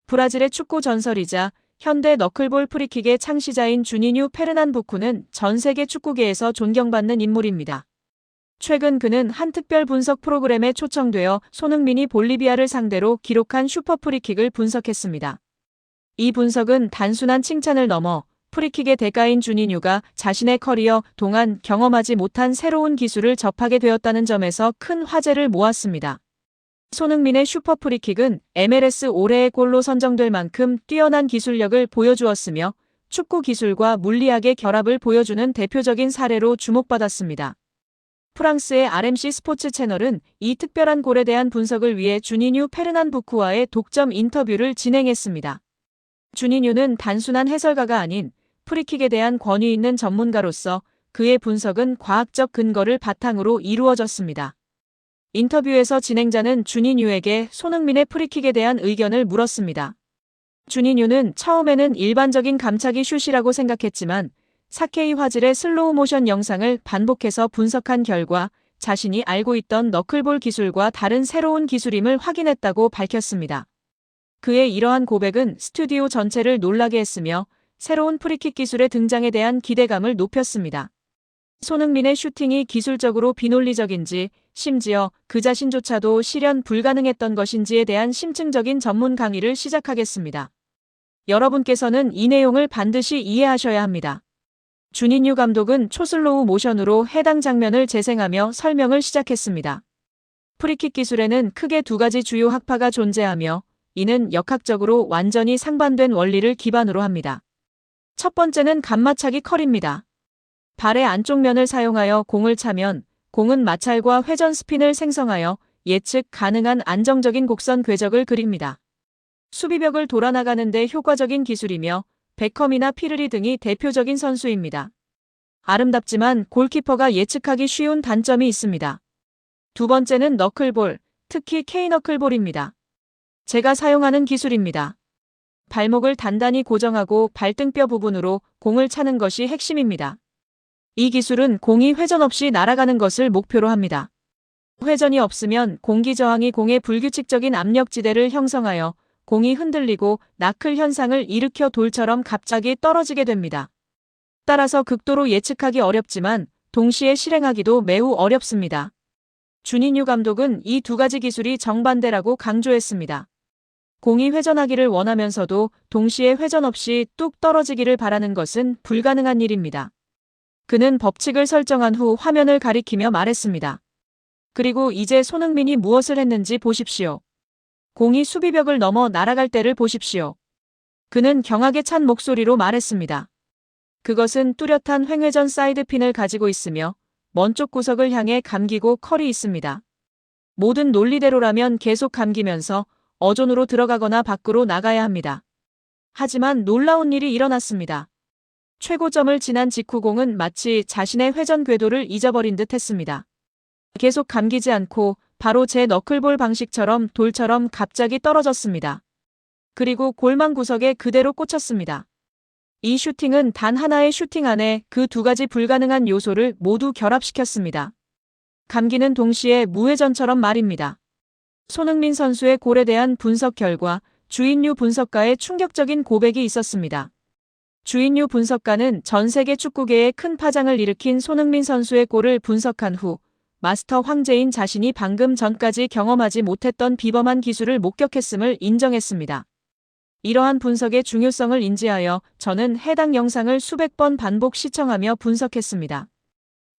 브라질의 축구 전설이자 현대 너클볼 프리킥의 창시자인 주니뉴 페르난부쿠는 전 세계 축구계에서 존경받는 인물입니다. 최근 그는 한 특별 분석 프로그램에 초청되어 손흥민이 볼리비아를 상대로 기록한 슈퍼 프리킥을 분석했습니다. 이 분석은 단순한 칭찬을 넘어 프리킥의 대가인 주니뉴가 자신의 커리어 동안 경험하지 못한 새로운 기술을 접하게 되었다는 점에서 큰 화제를 모았습니다. 손흥민의 슈퍼 프리킥은 MLS 올해의 골로 선정될 만큼 뛰어난 기술력을 보여주었으며 축구 기술과 물리학의 결합을 보여주는 대표적인 사례로 주목받았습니다. 프랑스의 RMC 스포츠 채널은 이 특별한 골에 대한 분석을 위해 주니뉴 페르난부쿠와의 독점 인터뷰를 진행했습니다. 주니뉴는 단순한 해설가가 아닌 프리킥에 대한 권위 있는 전문가로서 그의 분석은 과학적 근거를 바탕으로 이루어졌습니다. 인터뷰에서 진행자는 주니뉴에게 손흥민의 프리킥에 대한 의견을 물었습니다. 주니뉴는 처음에는 일반적인 감차기 슛이라고 생각했지만 4K 화질의 슬로우 모션 영상을 반복해서 분석한 결과 자신이 알고 있던 너클볼 기술과 다른 새로운 기술임을 확인했다고 밝혔습니다. 그의 이러한 고백은 스튜디오 전체를 놀라게 했으며 새로운 프리킥 기술의 등장에 대한 기대감을 높였습니다. 손흥민의 슈팅이 기술적으로 비논리적인지 심지어 그 자신조차도 실현 불가능했던 것인지에 대한 심층적인 전문 강의를 시작하겠습니다. 여러분께서는 이 내용을 반드시 이해하셔야 합니다. 주니뉴 감독은 초슬로우 모션으로 해당 장면을 재생하며 설명을 시작했습니다. 프리킥 기술에는 크게 두 가지 주요 학파가 존재하며 이는 역학적으로 완전히 상반된 원리를 기반으로 합니다. 첫 번째는 간마차기 컬입니다. 발의 안쪽 면을 사용하여 공을 차면 공은 마찰과 회전 스핀을 생성하여 예측 가능한 안정적인 곡선 궤적을 그립니다. 수비벽을 돌아나가는 데 효과적인 기술이며 베컴이나 피르리 등이 대표적인 선수입니다. 아름답지만 골키퍼가 예측하기 쉬운 단점이 있습니다. 두 번째는 너클볼, 특히 K너클볼입니다. 제가 사용하는 기술입니다. 발목을 단단히 고정하고 발등뼈 부분으로 공을 차는 것이 핵심입니다. 이 기술은 공이 회전 없이 날아가는 것을 목표로 합니다. 회전이 없으면 공기 저항이 공의 불규칙적인 압력지대를 형성하여 공이 흔들리고 나클 현상을 일으켜 돌처럼 갑자기 떨어지게 됩니다. 따라서 극도로 예측하기 어렵지만 동시에 실행하기도 매우 어렵습니다. 주니뉴 감독은 이 두 가지 기술이 정반대라고 강조했습니다. 공이 회전하기를 원하면서도 동시에 회전 없이 뚝 떨어지기를 바라는 것은 불가능한 일입니다. 그는 법칙을 설정한 후 화면을 가리키며 말했습니다. 그리고 이제 손흥민이 무엇을 했는지 보십시오. 공이 수비벽을 넘어 날아갈 때를 보십시오. 그는 경악에 찬 목소리로 말했습니다. 그것은 뚜렷한 횡회전 사이드핀을 가지고 있으며 먼 쪽 구석을 향해 감기고 컬이 있습니다. 모든 논리대로라면 계속 감기면서 어존으로 들어가거나 밖으로 나가야 합니다. 하지만 놀라운 일이 일어났습니다. 최고점을 지난 직후 공은 마치 자신의 회전 궤도를 잊어버린 듯 했습니다. 계속 감기지 않고 바로 제 너클볼 방식처럼 돌처럼 갑자기 떨어졌습니다. 그리고 골망 구석에 그대로 꽂혔습니다. 이 슈팅은 단 하나의 슈팅 안에 그 두 가지 불가능한 요소를 모두 결합시켰습니다. 감기는 동시에 무회전처럼 말입니다. 손흥민 선수의 골에 대한 분석 결과 주인뉴 분석가의 충격적인 고백이 있었습니다. 주인뉴 분석가는 전 세계 축구계에 큰 파장을 일으킨 손흥민 선수의 골을 분석한 후 마스터 황제인 자신이 방금 전까지 경험하지 못했던 비범한 기술을 목격했음을 인정했습니다. 이러한 분석의 중요성을 인지하여 저는 해당 영상을 수백 번 반복 시청하며 분석했습니다.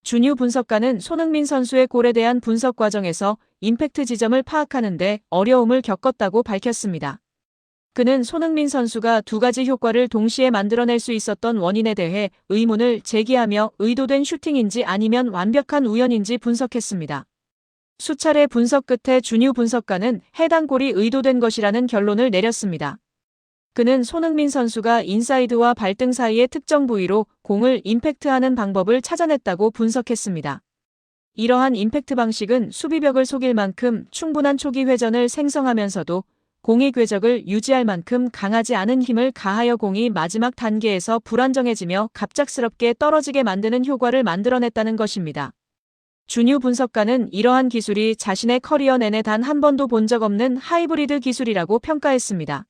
주뉴 분석가는 손흥민 선수의 골에 대한 분석 과정에서 임팩트 지점을 파악하는 데 어려움을 겪었다고 밝혔습니다. 그는 손흥민 선수가 두 가지 효과를 동시에 만들어낼 수 있었던 원인에 대해 의문을 제기하며 의도된 슈팅인지 아니면 완벽한 우연인지 분석했습니다. 수차례 분석 끝에 주뉴 분석가는 해당 골이 의도된 것이라는 결론을 내렸습니다. 그는 손흥민 선수가 인사이드와 발등 사이의 특정 부위로 공을 임팩트하는 방법을 찾아냈다고 분석했습니다. 이러한 임팩트 방식은 수비벽을 속일 만큼 충분한 초기 회전을 생성하면서도 공의 궤적을 유지할 만큼 강하지 않은 힘을 가하여 공이 마지막 단계에서 불안정해지며 갑작스럽게 떨어지게 만드는 효과를 만들어냈다는 것입니다. 주뉴 분석가는 이러한 기술이 자신의 커리어 내내 단 한 번도 본 적 없는 하이브리드 기술이라고 평가했습니다.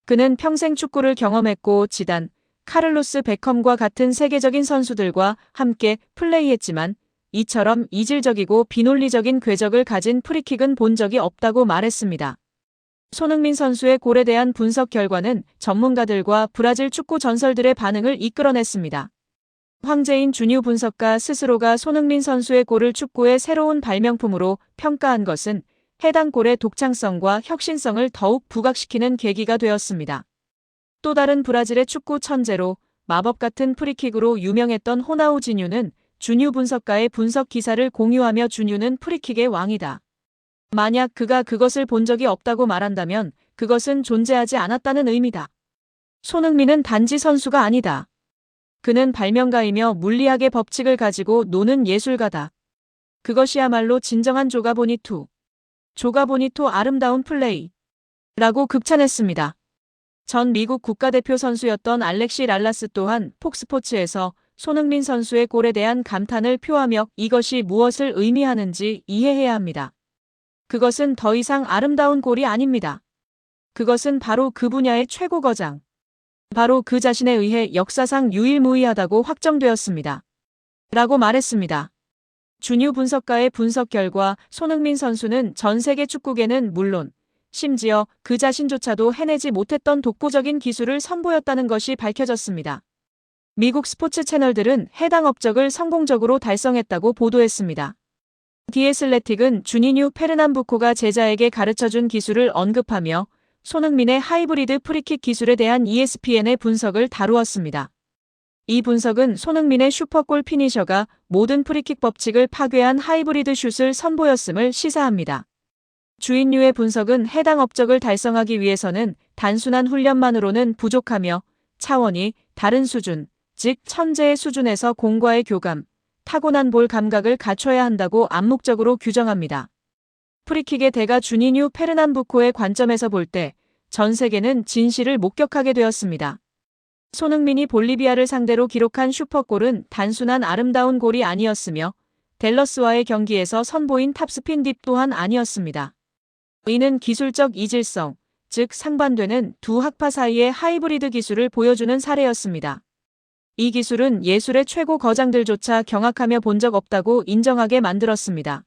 그는 평생 축구를 경험했고 지단, 카를로스 베컴과 같은 세계적인 선수들과 함께 플레이했지만 이처럼 이질적이고 비논리적인 궤적을 가진 프리킥은 본 적이 없다고 말했습니다. 손흥민 선수의 골에 대한 분석 결과는 전문가들과 브라질 축구 전설들의 반응을 이끌어냈습니다. 황재인 주뉴 분석가 스스로가 손흥민 선수의 골을 축구의 새로운 발명품으로 평가한 것은 해당 골의 독창성과 혁신성을 더욱 부각시키는 계기가 되었습니다. 또 다른 브라질의 축구 천재로 마법 같은 프리킥으로 유명했던 호나우지뉴는 주뉴 분석가의 분석 기사를 공유하며 주뉴는 프리킥의 왕이다. 만약 그가 그것을 본 적이 없다고 말한다면 그것은 존재하지 않았다는 의미다. 손흥민은 단지 선수가 아니다. 그는 발명가이며 물리학의 법칙을 가지고 노는 예술가다. 그것이야말로 진정한 조가보니투. 조가보니투 아름다운 플레이. 라고 극찬했습니다. 전 미국 국가대표 선수였던 알렉시 랄라스 또한 폭스포츠에서 손흥민 선수의 골에 대한 감탄을 표하며 이것이 무엇을 의미하는지 이해해야 합니다. 그것은 더 이상 아름다운 골이 아닙니다. 그것은 바로 그 분야의 최고 거장. 바로 그 자신에 의해 역사상 유일무이하다고 확정되었습니다. 라고 말했습니다. 주뉴 분석가의 분석 결과 손흥민 선수는 전 세계 축구계는 물론 심지어 그 자신조차도 해내지 못했던 독보적인 기술을 선보였다는 것이 밝혀졌습니다. 미국 스포츠 채널들은 해당 업적을 성공적으로 달성했다고 보도했습니다. 디애슬레틱은 주니뉴 페르남부코가 제자에게 가르쳐준 기술을 언급하며 손흥민의 하이브리드 프리킥 기술에 대한 ESPN의 분석을 다루었습니다. 이 분석은 손흥민의 슈퍼골 피니셔가 모든 프리킥 법칙을 파괴한 하이브리드 슛을 선보였음을 시사합니다. 주인뉴의 분석은 해당 업적을 달성하기 위해서는 단순한 훈련만으로는 부족하며 차원이 다른 수준, 즉 천재의 수준에서 공과의 교감, 타고난 볼 감각을 갖춰야 한다고 암묵적으로 규정합니다. 프리킥의 대가 주니뉴 페르남부코의 관점에서 볼 때 전 세계는 진실을 목격하게 되었습니다. 손흥민이 볼리비아를 상대로 기록한 슈퍼골은 단순한 아름다운 골이 아니었으며 댈러스와의 경기에서 선보인 탑스핀 딥 또한 아니었습니다. 이는 기술적 이질성, 즉 상반되는 두 학파 사이의 하이브리드 기술을 보여주는 사례였습니다. 이 기술은 예술의 최고 거장들조차 경악하며 본 적 없다고 인정하게 만들었습니다.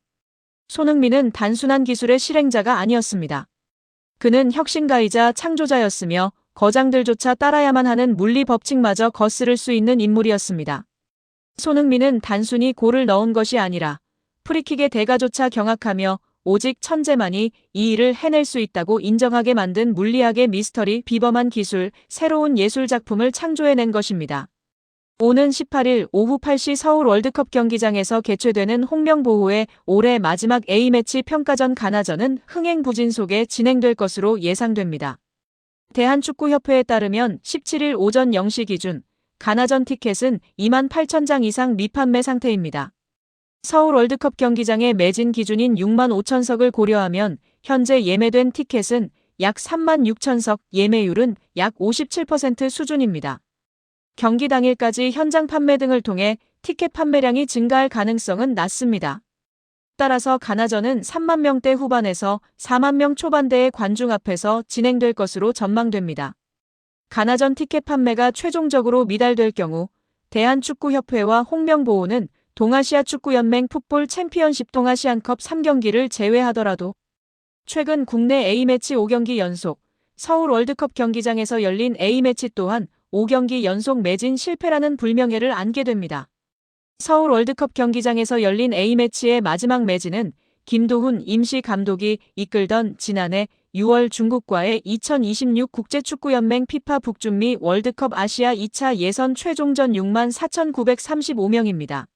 손흥민은 단순한 기술의 실행자가 아니었습니다. 그는 혁신가이자 창조자였으며 거장들조차 따라야만 하는 물리 법칙마저 거스를 수 있는 인물이었습니다. 손흥민은 단순히 골을 넣은 것이 아니라 프리킥의 대가조차 경악하며 오직 천재만이 이 일을 해낼 수 있다고 인정하게 만든 물리학의 미스터리 비범한 기술, 새로운 예술작품을 창조해낸 것입니다. 오는 18일 오후 8시 서울 월드컵 경기장에서 개최되는 홍명보호의 올해 마지막 A매치 평가전 가나전은 흥행부진 속에 진행될 것으로 예상됩니다. 대한축구협회에 따르면 17일 오전 0시 기준 가나전 티켓은 28,000장 이상 미판매 상태입니다. 서울 월드컵 경기장의 매진 기준인 6만 5천석을 고려하면 현재 예매된 티켓은 약 3만 6천석, 예매율은 약 57% 수준입니다. 경기 당일까지 현장 판매 등을 통해 티켓 판매량이 증가할 가능성은 낮습니다. 따라서 가나전은 3만 명대 후반에서 4만 명 초반대의 관중 앞에서 진행될 것으로 전망됩니다. 가나전 티켓 판매가 최종적으로 미달될 경우 대한축구협회와 홍명보호는 동아시아 축구연맹 풋볼 챔피언십 동아시안컵 3경기를 제외하더라도 최근 국내 A매치 5경기 연속, 서울 월드컵 경기장에서 열린 A매치 또한 5경기 연속 매진 실패라는 불명예를 안게 됩니다. 서울 월드컵 경기장에서 열린 A매치의 마지막 매진은 김도훈 임시 감독이 이끌던 지난해 6월 중국과의 2026 국제축구연맹 피파 북중미 월드컵 아시아 2차 예선 최종전 64,935명입니다.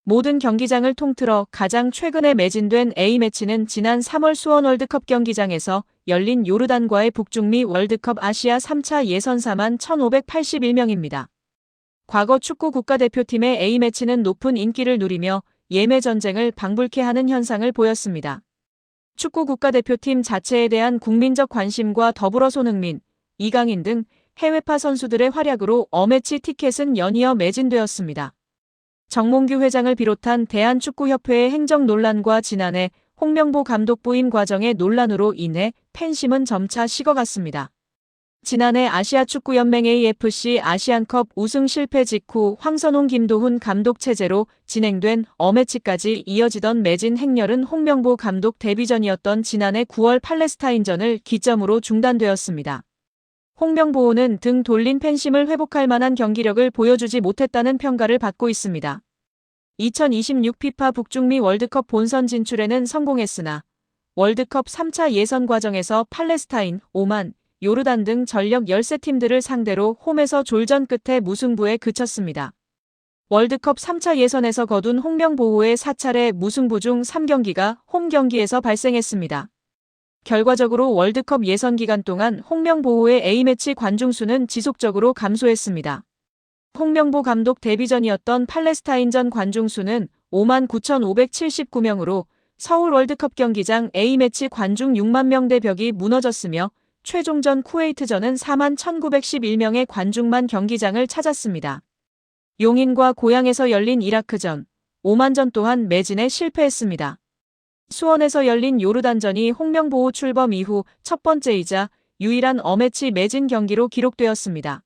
모든 경기장을 통틀어 가장 최근에 매진된 A매치는 지난 3월 수원 월드컵 경기장에서 열린 요르단과의 북중미 월드컵 아시아 3차 예선 41,581명입니다. 과거 축구 국가대표팀의 A매치는 높은 인기를 누리며 예매 전쟁을 방불케 하는 현상을 보였습니다. 축구 국가대표팀 자체에 대한 국민적 관심과 더불어 손흥민, 이강인 등 해외파 선수들의 활약으로 어매치 티켓은 연이어 매진되었습니다. 정몽규 회장을 비롯한 대한축구협회의 행정 논란과 지난해 홍명보 감독 부임 과정의 논란으로 인해 팬심은 점차 식어갔습니다. 지난해 아시아축구연맹 AFC 아시안컵 우승 실패 직후 황선홍 김도훈 감독 체제로 진행된 어매치까지 이어지던 매진 행렬은 홍명보 감독 데뷔전이었던 지난해 9월 팔레스타인전을 기점으로 중단되었습니다. 홍명보는 등 돌린 팬심을 회복할 만한 경기력을 보여주지 못했다는 평가를 받고 있습니다. 2026 피파 북중미 월드컵 본선 진출에는 성공했으나 월드컵 3차 예선 과정에서 팔레스타인, 오만, 요르단 등 전력 13팀들을 상대로 홈에서 졸전 끝에 무승부에 그쳤습니다. 월드컵 3차 예선에서 거둔 홍명보의 4차례 무승부 중 3경기가 홈 경기에서 발생했습니다. 결과적으로 월드컵 예선 기간 동안 홍명보의 A매치 관중수는 지속적으로 감소했습니다. 홍명보 감독 데뷔전이었던 팔레스타인전 관중수는 59,579명으로 서울 월드컵 경기장 A매치 관중 6만 명대 벽이 무너졌으며 최종전 쿠웨이트전은 41,911명의 관중만 경기장을 찾았습니다. 용인과 고향에서 열린 이라크전, 오만전 또한 매진에 실패했습니다. 수원에서 열린 요르단전이 홍명보 출범 이후 첫 번째이자 유일한 어매치 매진 경기로 기록되었습니다.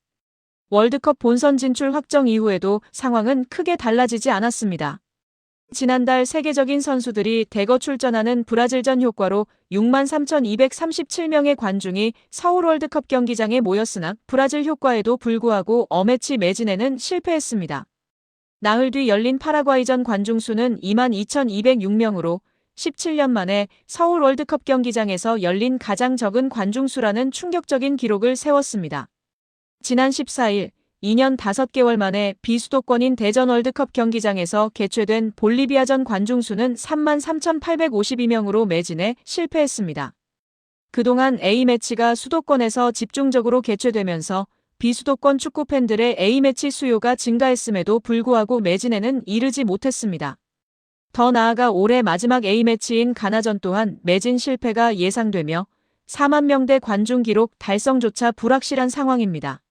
월드컵 본선 진출 확정 이후에도 상황은 크게 달라지지 않았습니다. 지난달 세계적인 선수들이 대거 출전하는 브라질전 효과로 63,237명의 관중이 서울 월드컵 경기장에 모였으나 브라질 효과에도 불구하고 어매치 매진에는 실패했습니다. 나흘 뒤 열린 파라과이전 관중수는 22,206명으로 17년 만에 서울 월드컵 경기장에서 열린 가장 적은 관중수라는 충격적인 기록을 세웠습니다. 지난 14일 2년 5개월 만에 비수도권인 대전 월드컵 경기장에서 개최된 볼리비아전 관중수는 33,852명으로 매진에 실패했습니다. 그동안 A매치가 수도권에서 집중적으로 개최되면서 비수도권 축구 팬들의 A매치 수요가 증가했음에도 불구하고 매진에는 이르지 못했습니다. 더 나아가 올해 마지막 A매치인 가나전 또한 매진 실패가 예상되며 4만 명대 관중 기록 달성조차 불확실한 상황입니다.